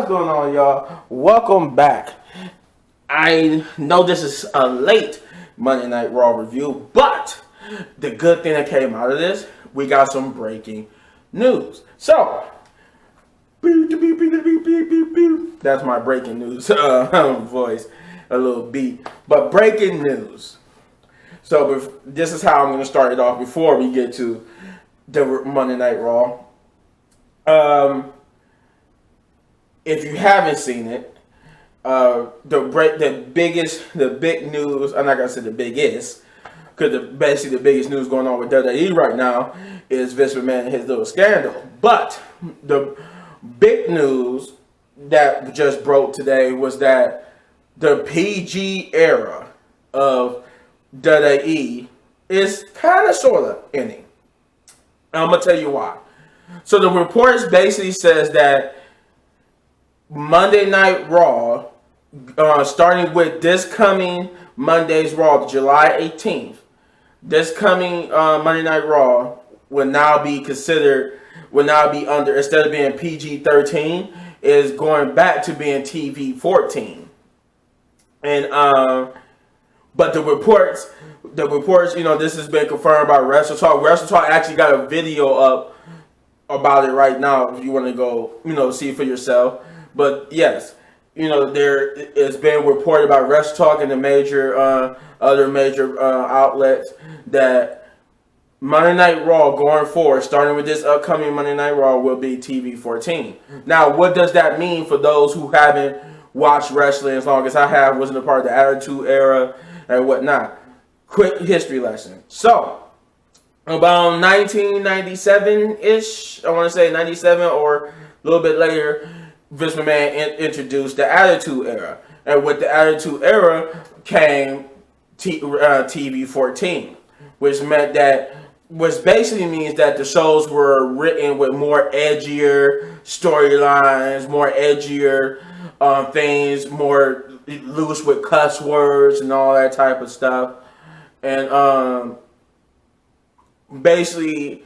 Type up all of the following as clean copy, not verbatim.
What's going on, y'all? Welcome back. I know this is a late Monday Night Raw review, but the good thing that came out of this, we got some breaking news. So, that's my breaking news voice, a little beat. But breaking news. So, this is how I'm going to start it off before we get to the Monday Night Raw. If you haven't seen it, the big news, I'm not gonna say the biggest, because basically the biggest news going on with WWE right now is Vince McMahon and his little scandal. But the big news that just broke today was that the PG era of WWE is kind of sort of ending. I'm gonna tell you why. So the reports basically says that Monday Night Raw, starting with this coming Monday's Raw, July 18th, this coming Monday Night Raw will now be under, instead of being PG-13, is going back to being TV-14. And but the reports, this has been confirmed by Wrestle Talk. Wrestle Talk actually got a video up about it right now if you want to go, see for yourself. But yes, there it's been reported by Wrestle Talk and the major other major outlets that Monday Night Raw going forward, starting with this upcoming Monday Night Raw, will be TV-14. Now, what does that mean for those who haven't watched wrestling as long as I have, wasn't a part of the Attitude Era and whatnot? Quick history lesson. So, about 1997-ish, I want to say 97 or a little bit later, Vince McMahon introduced the Attitude Era. And with the Attitude Era came TV-14, which basically means that the shows were written with more edgier storylines, more edgier things, more loose with cuss words and all that type of stuff. And basically,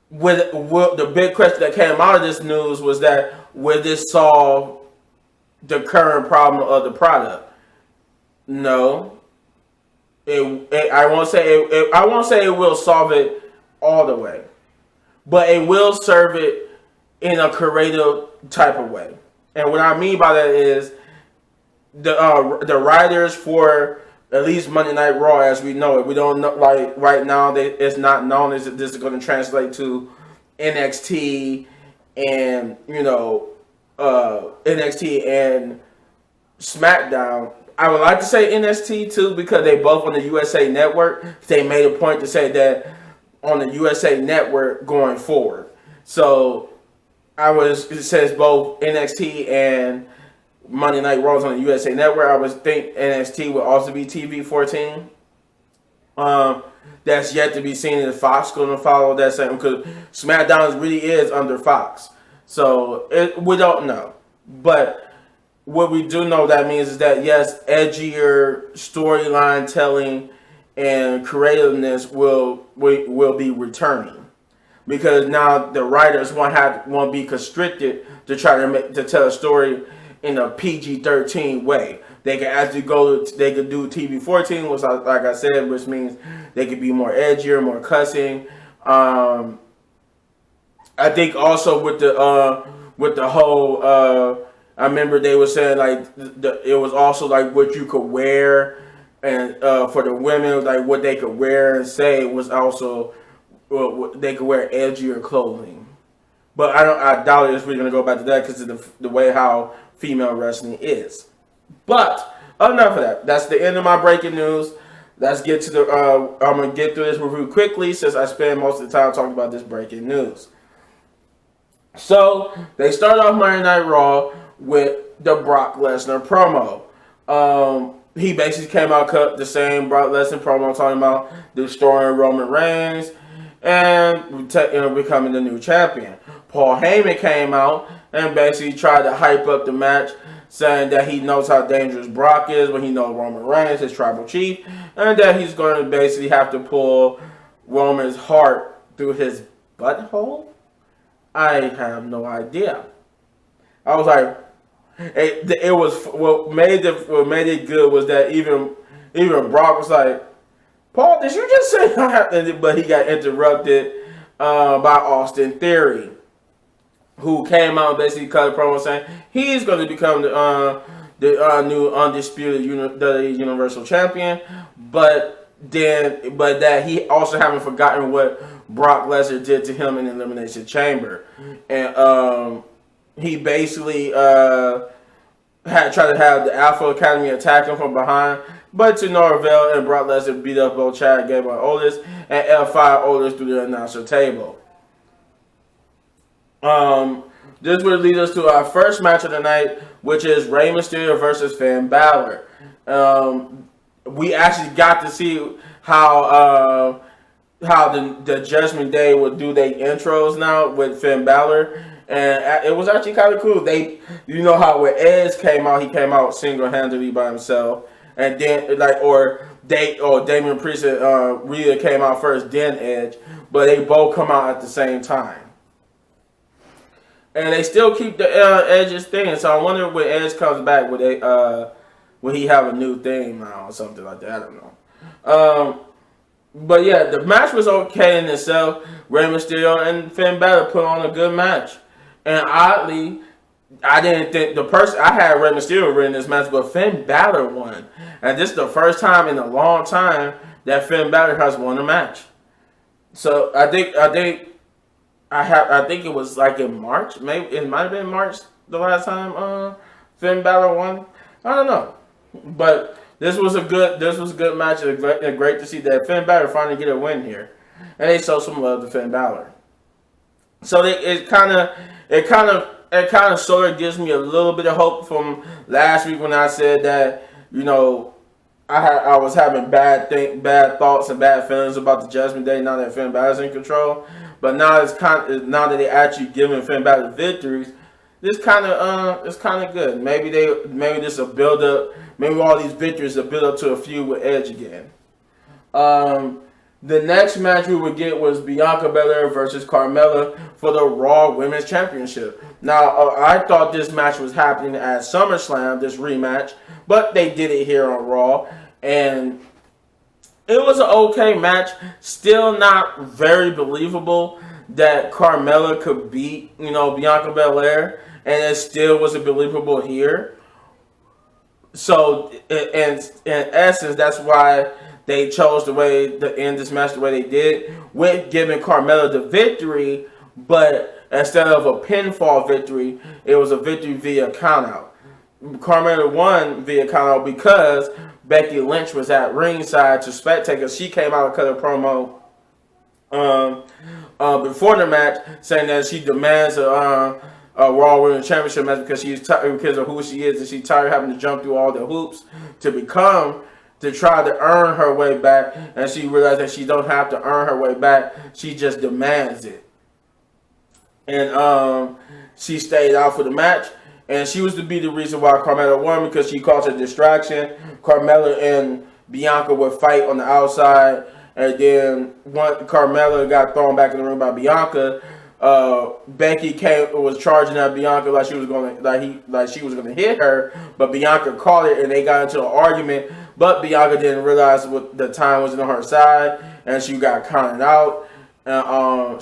with the big question that came out of this news was that, would this solve the current problem of the product? No. I won't say it will solve it all the way, but it will serve it in a creative type of way. And what I mean by that is the writers for at least Monday Night Raw, as we know it, we don't know, like right now, it's not known as this is going to translate to NXT and NXT and SmackDown. I would like to say NXT too, because they both on the USA Network. They made a point to say that on the USA Network going forward. So it says both NXT and Monday Night Raw on the USA Network. I would think NXT would also be TV-14. That's yet to be seen if Fox going to follow that same, because SmackDown really is under Fox. So we don't know. But what we do know that means is that, yes, edgier storyline telling and creativeness will be returning, because now the writers won't be constricted to try to tell a story in a PG-13 way. They can actually they could do TV-14, which, like I said, which means they could be more edgier, more cussing. I think also with the whole, I remember they were saying like it was also like what you could wear, and for the women, like what they could wear and say was also they could wear edgier clothing. But I doubt it's really gonna go back to that because of the way how female wrestling is. But enough of that. That's the end of my breaking news. Let's get to I'm gonna get through this review quickly since I spend most of the time talking about this breaking news. So they start off Monday Night Raw with the Brock Lesnar promo. He basically came out cut the same Brock Lesnar promo talking about destroying Roman Reigns and becoming the new champion. Paul Heyman came out and basically tried to hype up the match, saying that he knows how dangerous Brock is when he knows Roman Reigns, his tribal chief, and that he's going to basically have to pull Roman's heart through his butthole. I have no idea. I was like, It was what made it good was that even Brock was like, Paul, did you just say that? But he got interrupted by Austin Theory, who came out and basically cut a promo saying he's going to become the new undisputed Universal Champion, but that he also haven't forgotten what Brock Lesnar did to him in the Elimination Chamber, and he basically had tried to have the Alpha Academy attack him from behind, but to no avail, and Brock Lesnar beat up both Chad Gable and Otis and F5 Otis through the announcer table. This would lead us to our first match of the night, which is Rey Mysterio versus Fan Balor. We actually got to see how the Judgment Day would do their intros now with Finn Balor, and it was actually kind of cool. You know how when Edge came out, he came out single-handedly by himself, and then Damian Priest and Rhea came out first, then Edge, but they both come out at the same time. And they still keep the Edge's thing, so I wonder when Edge comes back, will he have a new thing now or something like that? I don't know. But yeah, the match was okay in itself. Rey Mysterio and Finn Balor put on a good match. And oddly, I didn't think I had Rey Mysterio winning this match, but Finn Balor won. And this is the first time in a long time that Finn Balor has won a match. So I think it was like in March. Maybe it might have been March the last time Finn Balor won. I don't know, but this was a good match, and great to see that Finn Balor finally get a win here, and they show some love to Finn Balor. So it kind of sort of gives me a little bit of hope from last week when I said that I was having bad thoughts and bad feelings about the Judgment Day now that Finn Balor's in control. But now now that they actually giving Finn Balor victories, it's kind of good. Maybe this will build up. Maybe all these victories will build up to a feud with Edge again. The next match we would get was Bianca Belair versus Carmela for the Raw Women's Championship. Now, I thought this match was happening at SummerSlam, this rematch, but they did it here on Raw, and it was an okay match. Still not very believable that Carmela could beat, Bianca Belair, and it still wasn't believable here. So, in essence, that's why they chose to end this match the way they did, with giving Carmela the victory, but instead of a pinfall victory, it was a victory via countout. Carmela won via countout because Becky Lynch was at ringside to spectate. She came out and cut a promo before the match, saying that she demands a Raw Women's Championship match because of who she is, and she's tired of having to jump through all the hoops to try to earn her way back, and she realized that she don't have to earn her way back. She just demands it. And she stayed out for the match, and she was to be the reason why Carmela won, because she caused a distraction. Carmela and Bianca would fight on the outside, and then once Carmela got thrown back in the ring by Bianca, Becky was charging at Bianca like she was gonna hit her, but Bianca caught it, and they got into an argument. But Bianca didn't realize what the time was on her side, and she got counted out.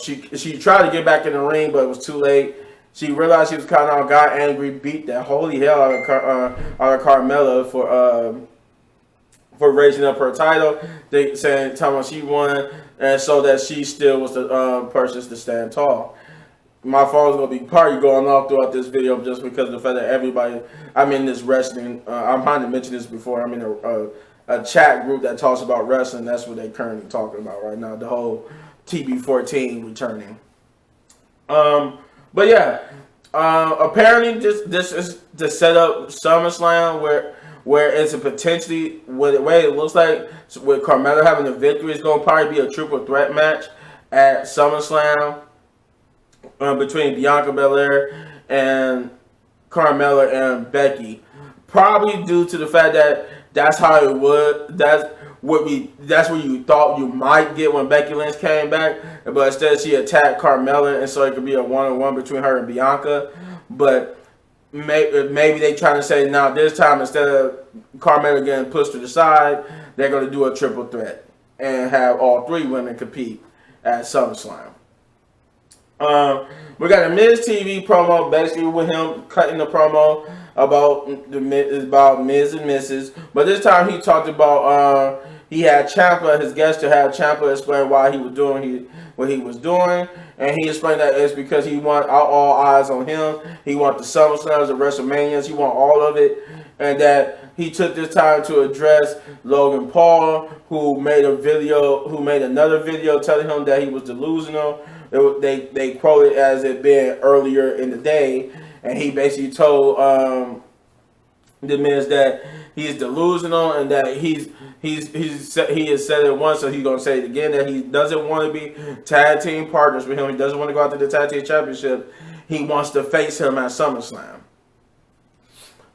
She tried to get back in the ring, but it was too late. She realized she was counted out, got angry, beat the holy hell out of Carmela for raising up her title. They saying she won, and so that she still was the person to stand tall. My phone's gonna be probably going off throughout this video just because of the fact that I'm in this wrestling. I'm trying to mention this before. I'm in a chat group that talks about wrestling. That's what they're currently talking about right now. The whole TB14 returning. But yeah, apparently this is to set up SummerSlam where it's a potentially, the way it looks like, with Carmela having the victory, it's going to probably be a triple threat match at SummerSlam between Bianca Belair and Carmela and Becky. Probably due to the fact that that's how it would. That's what you thought you might get when Becky Lynch came back, but instead she attacked Carmela, and so it could be a one-on-one between her and Bianca. But maybe they trying to say now this time instead of Carmela getting pushed to the side, they're going to do a triple threat and have all three women compete at SummerSlam. We got a Miz TV promo, basically with him cutting the promo about Miz and Mrs. But this time he talked about he had Ciampa, his guest to have Ciampa explain why he was doing what he was doing, and he explained that it's because he want all eyes on him. He want the SummerSlams, the WrestleManias, he want all of it, and that he took this time to address Logan Paul, who made another video telling him that he was delusional. They quote it as it being earlier in the day, and he basically told the Miz that he's delusional and that he has said it once, so he's gonna say it again, that he doesn't want to be tag team partners with him. He doesn't want to go after the tag team championship. He wants to face him at SummerSlam.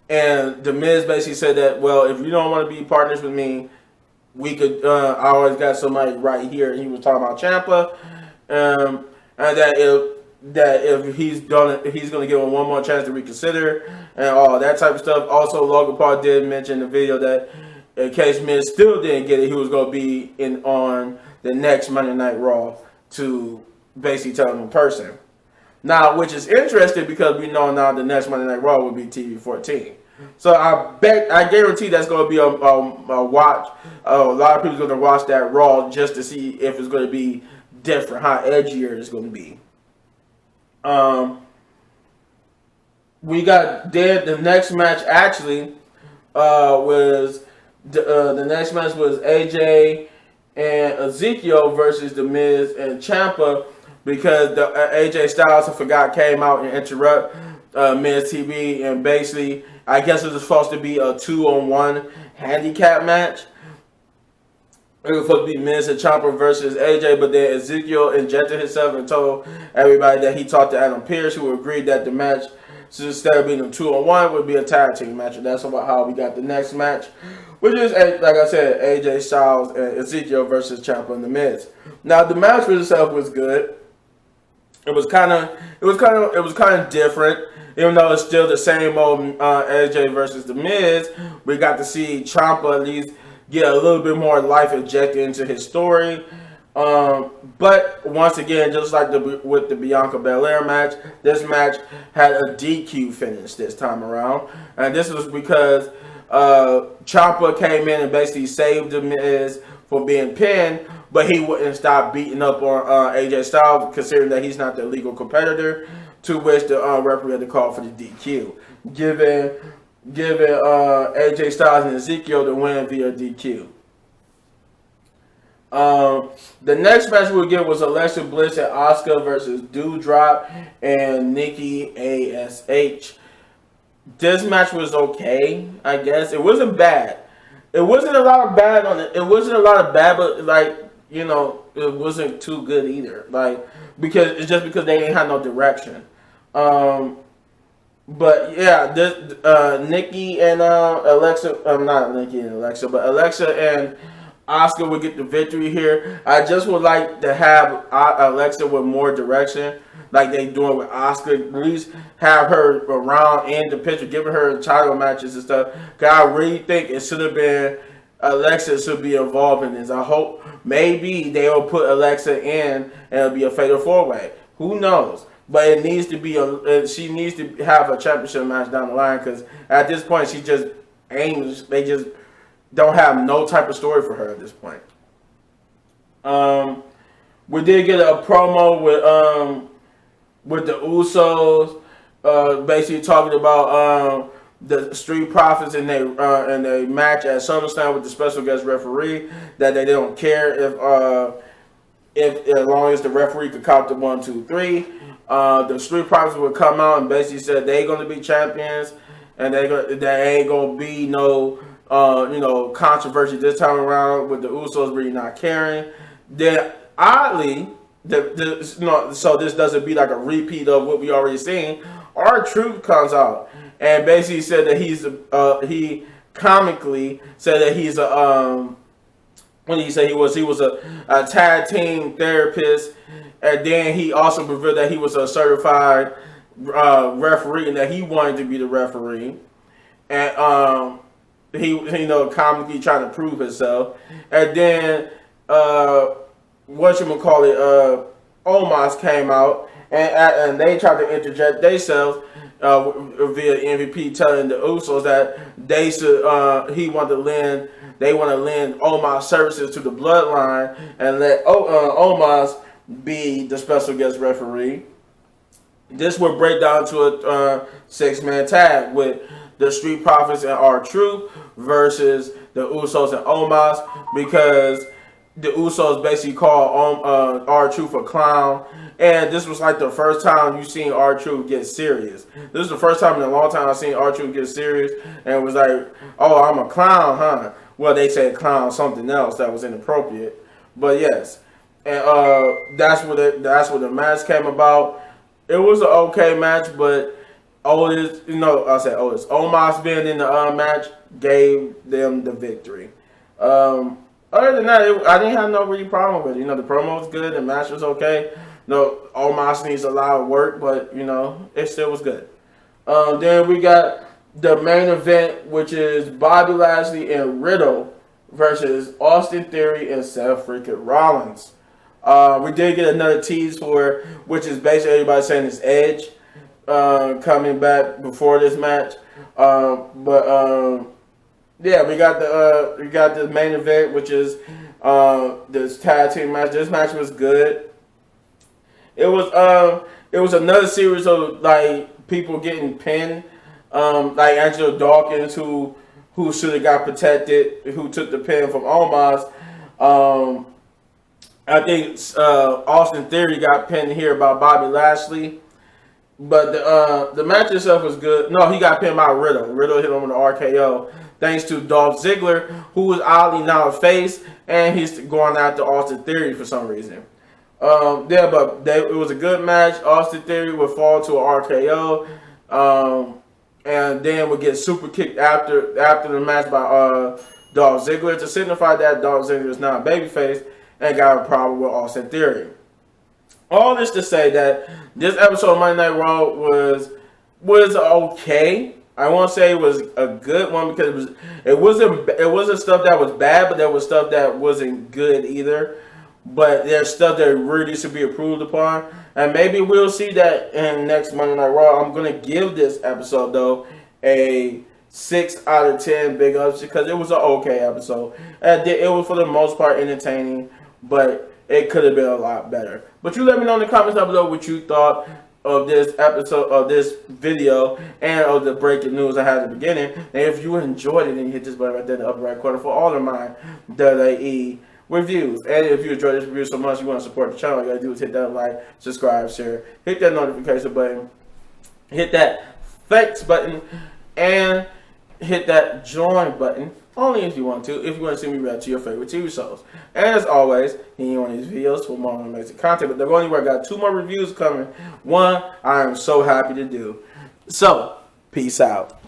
And the Miz basically said that, well, if you don't want to be partners with me, we could. I always got somebody right here. He was talking about Ciampa, and that if he's gonna give him one more chance to reconsider and all that type of stuff. Also, Logan Paul did mention in the video that in case Miz still didn't get it, he was gonna be on the next Monday Night Raw to basically tell him in person. Now, which is interesting because we know now the next Monday Night Raw will be TV 14. So I guarantee that's going to be a watch. A lot of people are going to watch that Raw just to see if it's going to be different, how edgier it's going to be. We got the next match actually was the next match was AJ and Ezekiel versus The Miz and Ciampa, because the AJ Styles, I forgot, came out and interrupt Miz TV, and basically I guess it was supposed to be a 2-on-1 handicap match. It was supposed to be Miz and Ciampa versus AJ, but then Ezekiel injected himself and told everybody that he talked to Adam Pearce, who agreed that the match, so instead of being a 2-on-1, would be a tag team match. And that's about how we got the next match, which is, like I said, AJ Styles and Ezekiel versus Ciampa and The Miz. Now the match for itself was good. It was kind of different. Even though it's still the same old AJ versus The Miz, we got to see Ciampa at least get a little bit more life injected into his story. But once again, just like with the Bianca Belair match, this match had a DQ finish this time around. And this was because Ciampa came in and basically saved The Miz for being pinned, but he wouldn't stop beating up on AJ Styles, considering that he's not the legal competitor, to which the referee had to call for the DQ, giving AJ Styles and Ezekiel the win via DQ. The next match we'll get was Alexa Bliss and Asuka versus Doudrop and Nikki ASH. This match was okay, I guess. It wasn't bad. It wasn't a lot of bad on it. It wasn't a lot of bad, but like, you know, it wasn't too good either. Like, because it's just because they didn't have no direction. But yeah, this Nikki and Alexa, not Nikki and Alexa, but Alexa and Asuka would get the victory here. I just would like to have Alexa with more direction, like they doing with Asuka. At least have her around in the picture, giving her title matches and stuff. Cause I really think it should have been Alexa should be involved in this. I hope maybe they'll put Alexa in and it'll be a fatal 4-way. Who knows? But it needs to be she needs to have a championship match down the line, because at this point she just aims. They just don't have no type of story for her at this point. We did get a promo with the Usos, basically talking about the Street Profits and they match at SummerSlam with the special guest referee, that they don't care if as long as the referee could count to 1, 2, 3. The Street Profits would come out and basically said they're going to be champions, and there ain't going to be no controversy this time around, with the Usos really not caring. Then oddly, so this doesn't be like a repeat of what we already seen. R-Truth comes out and basically said that he comically said that he's a what did he say he was? He was a tag team therapist, and then he also revealed that he was a certified referee, and that he wanted to be the referee, and he comically trying to prove himself, and then Omos came out, and they tried to interject themselves via MVP, telling the Usos that they should they want to lend Omos services to the Bloodline and let Omos be the special guest referee. This would break down to a 6-man tag with the Street Profits and R-Truth versus the Usos and Omos, because the Usos basically called R-Truth a clown. And this was like the first time you seen R-Truth get serious. This is the first time in a long time I've seen R-Truth get serious, and it was like, oh, I'm a clown, huh? Well, they said clown something else that was inappropriate. But yes. And that's what the match came about. It was an okay match, but Omos being in the match gave them the victory. Other than that, I didn't have no really problem with it. The promo was good, the match was okay. Omos needs a lot of work, but it still was good. Then we got the main event, which is Bobby Lashley and Riddle versus Austin Theory and Seth freaking Rollins. We did get another tease which is basically everybody saying it's Edge coming back before this match. Yeah, we got the main event, which is this tag team match. This match was good. It was another series of like people getting pinned, like Angelo Dawkins who should have got protected, who took the pin from Omos. I think Austin Theory got pinned here by Bobby Lashley. But the match itself was good. No, he got pinned by Riddle. Riddle hit him with an RKO. Thanks to Dolph Ziggler, who is oddly now a face, and he's going after Austin Theory for some reason. It was a good match. Austin Theory would fall to an RKO, and then would get super kicked after the match by Dolph Ziggler to signify that Dolph Ziggler is now a babyface and got a problem with Austin Theory. All this to say that this episode of Monday Night Raw was okay. I won't say it was a good one because it wasn't stuff that was bad, but there was stuff that wasn't good either. But there's stuff that really should be improved upon, and maybe we'll see that in next Monday Night Raw. I'm gonna give this episode though a 6 out of 10 big ups because it was an okay episode. And it was for the most part entertaining, but it could have been a lot better. But you let me know in the comments down below what you thought of this episode, of this video, and of the breaking news I had at the beginning. And if you enjoyed it, then you hit this button right there in the upper right corner for all of my WWE reviews. And if you enjoyed this review so much you want to support the channel, all you gotta do is hit that like, subscribe, share, hit that notification button, hit that thanks button, and hit that join button. Only if you want to. If you want to see me react to your favorite TV shows. And as always, you need one of these videos for more amazing content. But they're going anywhere. I got 2 more reviews coming. One I am so happy to do. So, peace out.